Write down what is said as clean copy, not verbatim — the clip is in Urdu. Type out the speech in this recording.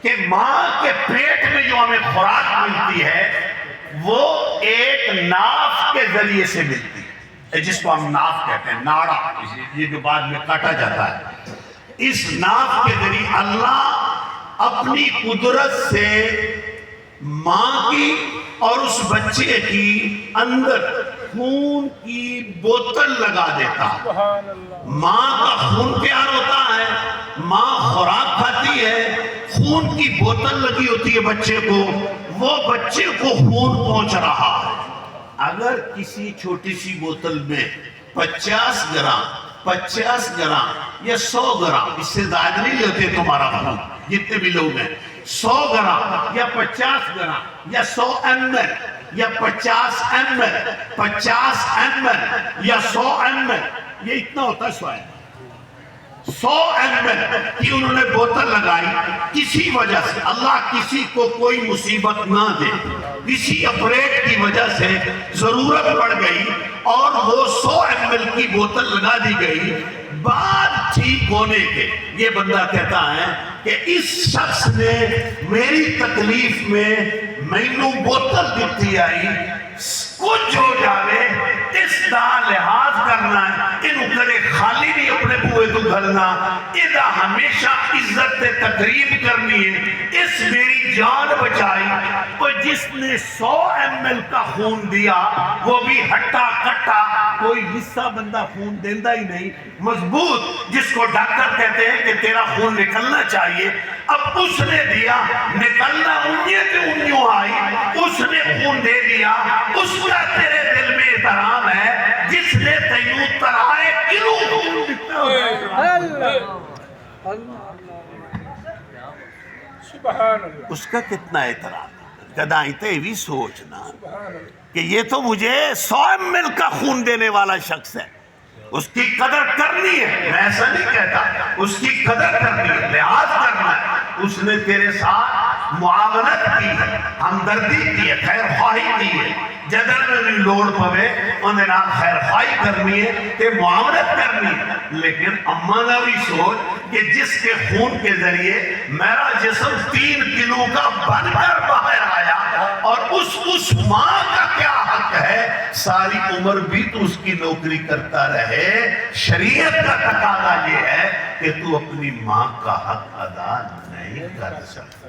کہ ماں کے پیٹ میں جو ہمیں خوراک ملتی ہے وہ ایک ناف کے ذریعے سے ملتی ہے، جس کو ہم ناف کہتے ہیں، ناڑا، یہ جو بعد میں کاٹا جاتا ہے۔ اس ناف کے ذریعے اللہ اپنی قدرت سے ماں کی اور اس بچے کی اندر خون کی بوتل لگا دیتا ہے۔ ماں کا خون تیار ہوتا ہے، ماں خوراک کھاتی ہے، خون کی بوتل لگی ہوتی ہے بچے کو، وہ بچے کو خون پہنچ رہا ہے۔ اگر کسی چھوٹی سی بوتل میں 50 گرام یا 100 گرام، اس سے زیادہ نہیں لیتے تمہارا خون، جتنے بھی لوگ ہیں، 100 گرام یا 50 گرام یا 100 ml یا 50 ml یا 100 ml، یہ اتنا ہوتا ہے سوائے 100 ml کی انہوں نے بوتل لگائی، کسی وجہ سے اللہ کسی کو کوئی مصیبت نہ دے، کسی اپریٹ کی وجہ سے ضرورت پڑ گئی اور وہ 100 ml کی بوتل لگا دی گئی، بعد ٹھیک ہونے کے یہ بندہ کہتا ہے کہ اس شخص نے میری تکلیف میں مینوں بوتل دیتی آئی، کچھ ہو جاوے اس دا لحاظ کرنا ہے، انہوں کرے خالی نہیں اپنے بوئے تو گھلنا، ادھا ہمیشہ عزت تقریب کرنی ہے، اس میری جان بچائی۔ اور جس نے 100 ml کا خون دیا وہ بھی ہٹا کٹا، کوئی حصہ بندہ خون دیندہ ہی نہیں، مضبوط، جس کو ڈاکٹر کہتے ہیں کہ تیرا خون نکلنا چاہیے، اب اس نے دیا، نکلنا انہیں کے انہوں آئی، اس نے خون دے دیا، اس کا تیرے دل میں احترام ہے، جس نے تینوں ترائے کلو خون دیتا ہے، اس کا کتنا احترام ہے۔ گدائیں تے بھی سوچنا کہ یہ تو مجھے 100 ml کا خون دینے والا شخص ہے، اس کی قدر کرنی ہے، میں ایسا نہیں کہتا، اس کی قدر کرنی ہے، لحاظ کرنا ہے، اس نے تیرے ساتھ معاونت کی ہے، ہمدردی کی ہے، خیر خواہی کی ہے، جدر میں بھی لوڑ پوے انہیں نام خیر خواہی کرنی ہے کہ معاونت کرنی ہے، لیکن اماں نہ بھی سوچ کہ جس کے خون کے ذریعے میرا جسم 3 کلو کا بن کر باہر آیا، اور اس ماں کا کیا حق ہے ساری عمر بھی تو اس کی نوکری کرتا رہے۔ شریعت کا تقاضا یہ ہے کہ تو اپنی ماں کا حق ادا نہیں کر سکتا۔